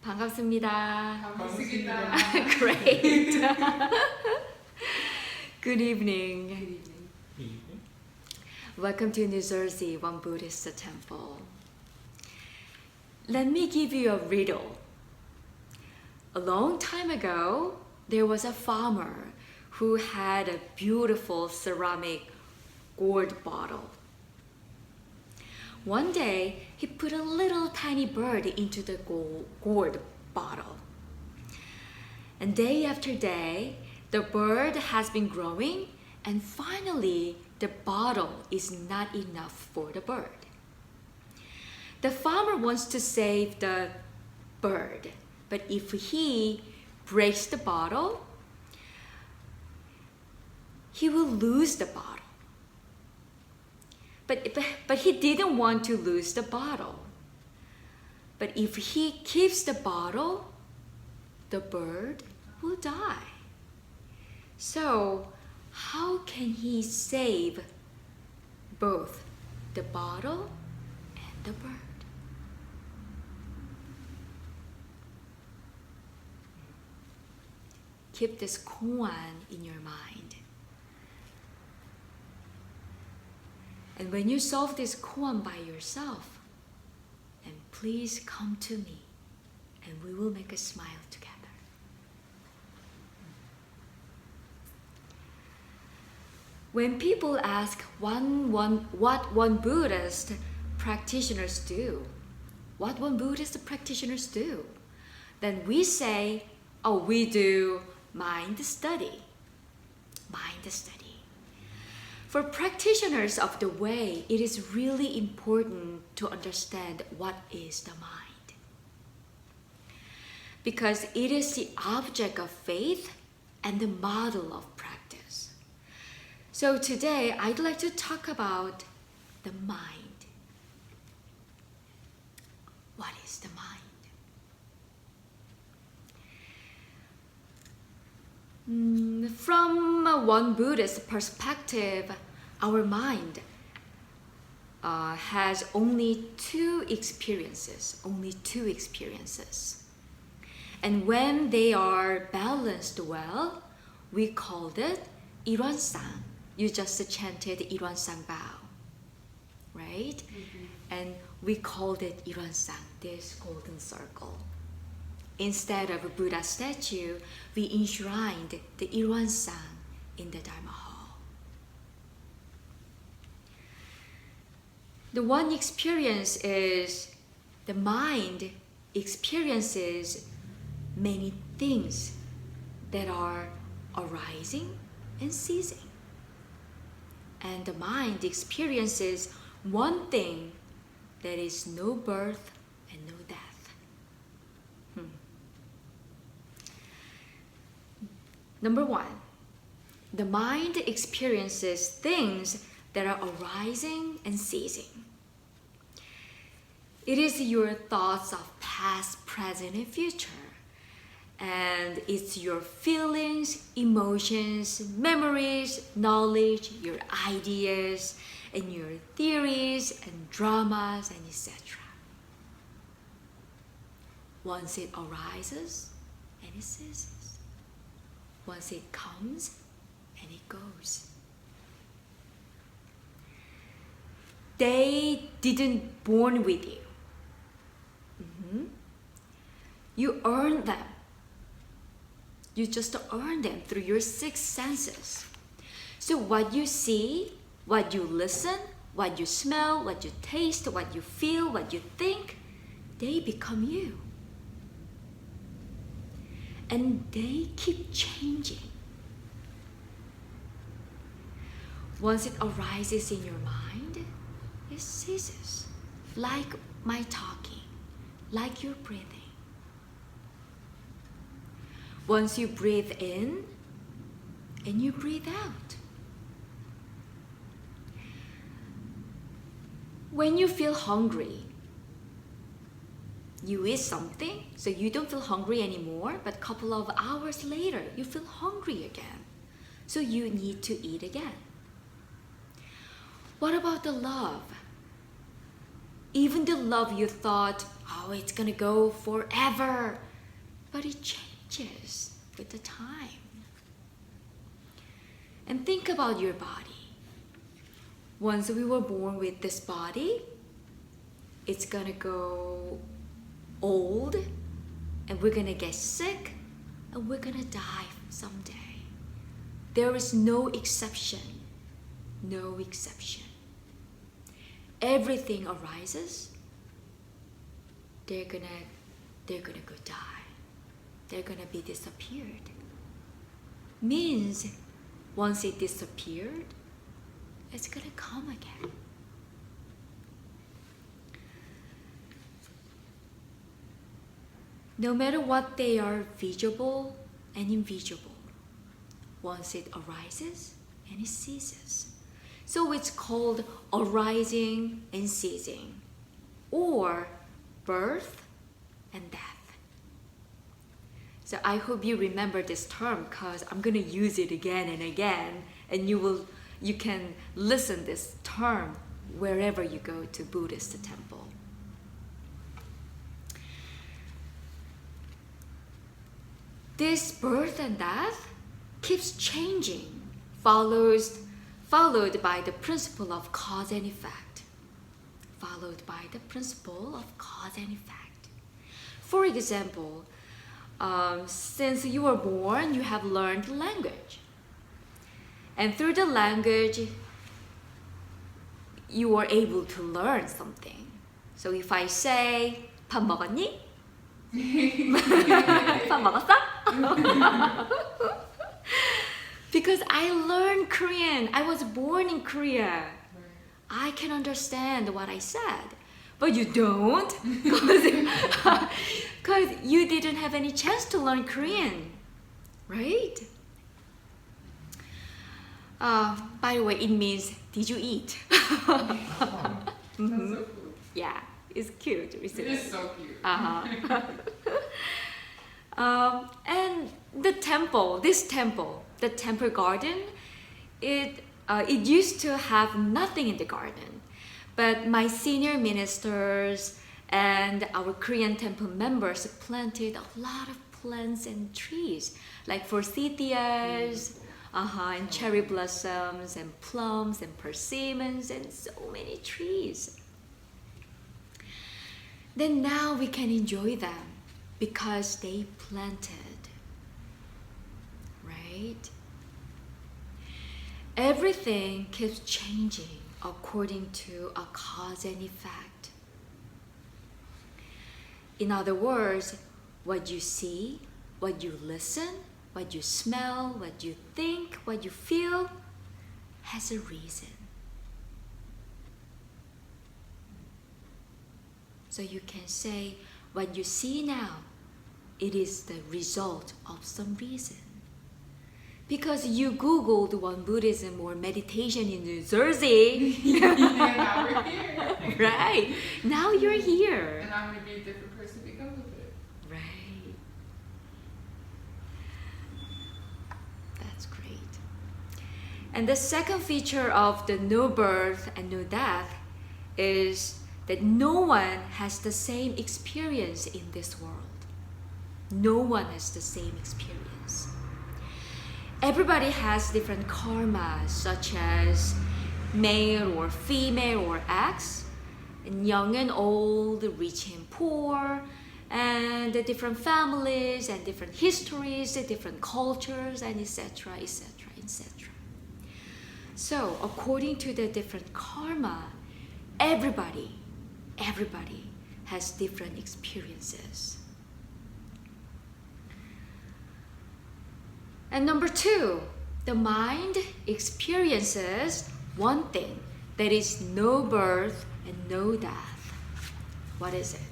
반갑습니다. 반갑습니다. Great. Good evening. Welcome to New Jersey, Won Buddhist temple. Let me give you a riddle. A long time ago, there was a farmer who had a beautiful ceramic gourd bottle. One day, he put a little tiny bird into the gourd bottle. And day after day, the bird has been growing, and finally, the bottle is not enough for the bird. The farmer wants to save the bird, but if he breaks the bottle, he will lose the bottle. But he didn't want to lose the bottle. But if he keeps the bottle, the bird will die. So, how can he save both the bottle and the bird? Keep this koan in your mind. And when you solve this koan by yourself, then please come to me and we will make a smile together. When people ask what Won Buddhist practitioners do, what Won Buddhist practitioners do, then we say, oh, we do mind study. Mind study. For practitioners of the way, it is really important to understand what is the mind. Because it is the object of faith and the model of practice. So today, I'd like to talk about the mind. What is the mind? From a Won Buddhist perspective, our mind has only two experiences. And when they are balanced well, we call it 일원상. You just chanted 일원상 Bao, right? Mm-hmm. And we called it 일원상, this golden circle. Instead of a Buddha statue, we enshrined the 일원상 in the Dharma hall. The one experience is the mind experiences many things that are arising and ceasing. And the mind experiences one thing that is no birth and no death. Number one, the mind experiences things that are arising and ceasing. It is your thoughts of past, present, and future. And it's your feelings, emotions, memories, knowledge, your ideas, and your theories, and dramas, and etc. Once it arises and it ceases. Once it comes and it goes. They didn't born with you. You earned them. You just earn them through your six senses. So what you see, what you listen, what you smell, what you taste, what you feel, what you think, they become you. And they keep changing. Once it arises in your mind, it ceases. Like my talking, like your breathing. Once you breathe in and you breathe out. When you feel hungry, you eat something, so you don't feel hungry anymore, but a couple of hours later, you feel hungry again. So you need to eat again. What about the love? Even the love you thought, oh, it's gonna go forever. But it changes with the time. And think about your body. Once we were born with this body, it's gonna go old, and we're gonna get sick, and we're gonna die someday. There is no exception. No exception. Everything arises, they're gonna go die. They're gonna be disappeared. Means once it disappeared, it's gonna come again. No matter what, they are visible and invisible. Once it arises and it ceases. So it's called arising and ceasing, or birth and death. So I hope you remember this term, because I'm going to use it again and again, and you can listen this term wherever you go to Buddhist temple. This birth and death keeps changing, followed by the principle of cause and effect. Followed by the principle of cause and effect. For example, since you were born, you have learned language. And through the language, you are able to learn something. So if I say, 밥 먹었니? 밥 먹었어? Because I learned Korean. I was born in Korea. I can understand what I said. But you don't, because you didn't have any chance to learn Korean, right? By the way, it means, did you eat? Mm-hmm. So cool. Yeah, it's cute, isn't it? It is so cute. And the temple, the temple garden, it used to have nothing in the garden. But my senior ministers and our Korean temple members planted a lot of plants and trees, like forsythias, and cherry blossoms, and plums, and persimmons, and so many trees. Then now we can enjoy them because they planted, right? Everything keeps changing according to a cause and effect. In other words, what you see, what you listen, what you smell, what you think, what you feel has a reason. So you can say, what you see now, it is the result of some reason. Because you Googled Won Buddhism or meditation in New Jersey. Yeah, now we're here. Right. Now you're here. And I'm going to be a different person because of it. Right. That's great. And the second feature of the no birth and no death is that no one has the same experience in this world. No one has the same experience. Everybody has different karmas, such as male or female or X, and young and old, rich and poor, and the different families and different histories, the different cultures, and etc., etc., etc. So, according to the different karma, everybody has different experiences. And number two, the mind experiences one thing, that is no birth and no death. What is it?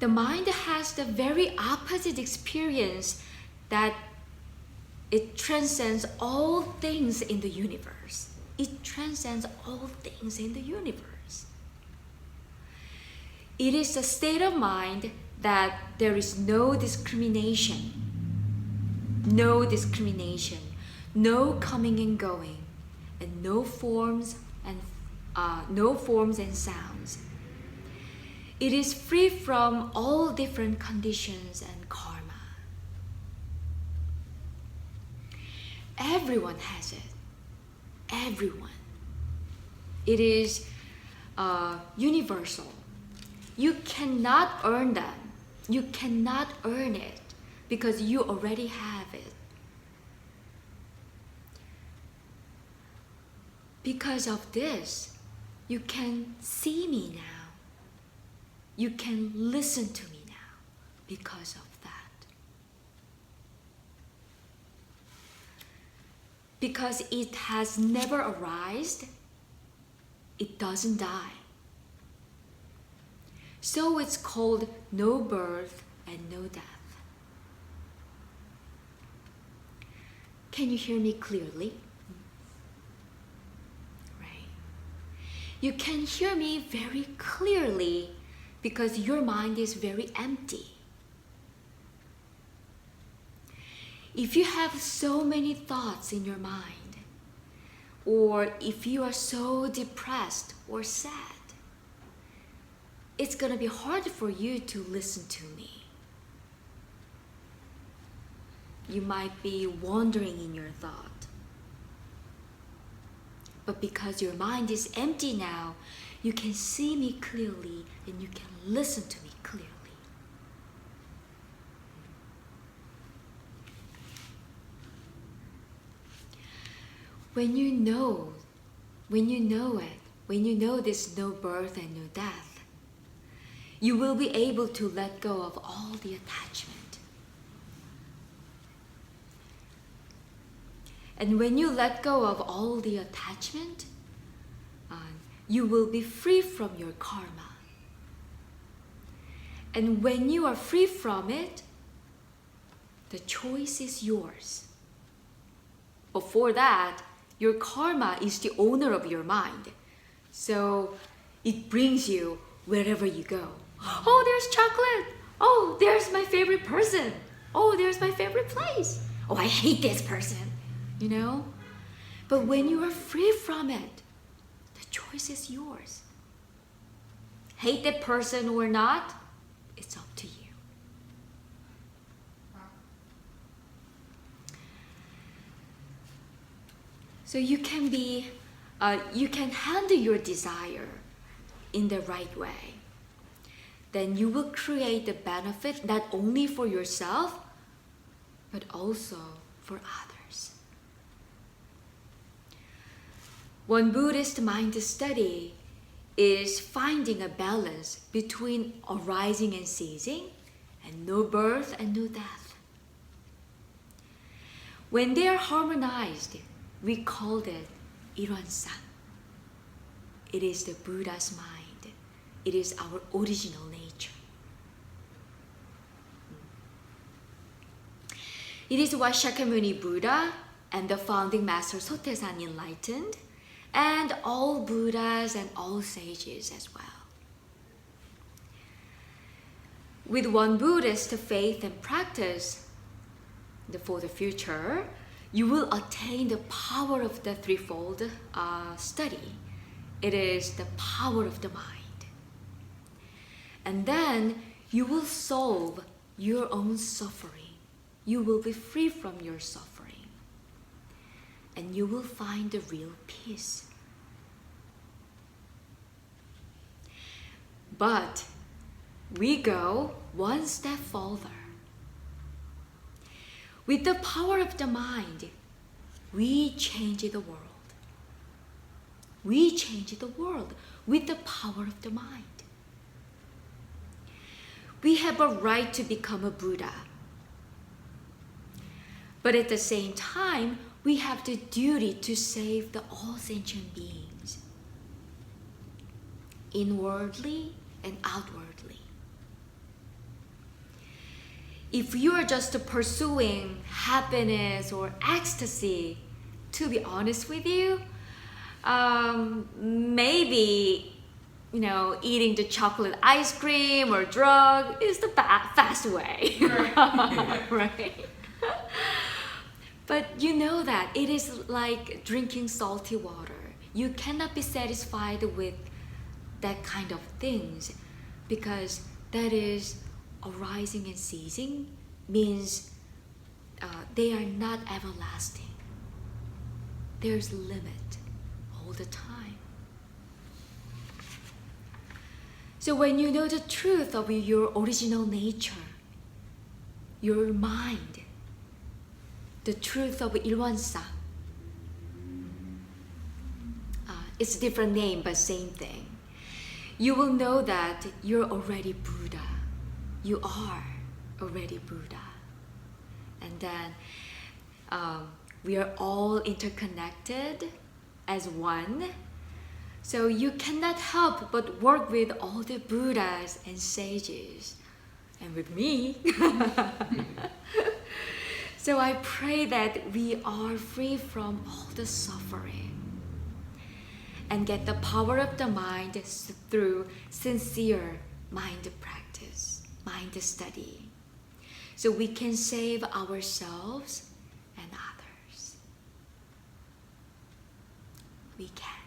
The mind has the very opposite experience, that it transcends all things in the universe. It transcends all things in the universe. It is a state of mind that there is no discrimination. No discrimination, no coming and going, and no forms and sounds. It is free from all different conditions and karma. Everyone has it. Everyone. It is universal. You cannot earn them. You cannot earn it because you already have it. Because of this, you can see me now. You can listen to me now because of that. Because it has never arisen, it doesn't die. So it's called no birth and no death. Can you hear me clearly? Right. You can hear me very clearly because your mind is very empty. If you have so many thoughts in your mind, or if you are so depressed or sad, it's gonna be hard for you to listen to me. You might be wandering in your thought. But because your mind is empty now, you can see me clearly and you can listen to me clearly. When you know it, when you know there's no birth and no death, you will be able to let go of all the attachment. And when you let go of all the attachment, you will be free from your karma. And when you are free from it, the choice is yours. Before that, your karma is the owner of your mind. So it brings you wherever you go. Oh, there's chocolate. Oh, there's my favorite person. Oh, there's my favorite place. Oh, I hate this person. You know? But when you are free from it, the choice is yours. Hate that person or not, it's up to you. So you can handle your desire in the right way. Then you will create the benefit not only for yourself, but also for others. One Buddhist mind study is finding a balance between arising and ceasing, and no birth and no death. When they are harmonized, we called it Iransan. It is the Buddha's mind. It is our original nature. It is what Shakyamuni Buddha and the founding master Sotaesan enlightened, and all Buddhas and all sages as well. With one Buddhist faith and practice for the future, you will attain the power of the threefold study. It is the power of the mind. And then you will solve your own suffering. You will be free from your suffering. And you will find the real peace. But we go one step further. With the power of the mind, we change the world. We change the world with the power of the mind. We have a right to become a Buddha. But at the same time, we have the duty to save the all sentient beings, inwardly and outwardly. If you are just pursuing happiness or ecstasy, to be honest with you, maybe, eating the chocolate ice cream or drug is the fast way, right? But you know that it is like drinking salty water. You cannot be satisfied with that kind of things because that is arising and ceasing, means they are not everlasting. There's limit all the time. So when you know the truth of your original nature, your mind, the truth of Ilwansa, it's a different name but same thing. You will know that you're already Buddha. You are already Buddha. And then we are all interconnected as one. So you cannot help but work with all the Buddhas and sages and with me. So I pray that we are free from all the suffering and get the power of the mind through sincere mind practice, mind study, so we can save ourselves and others. We can.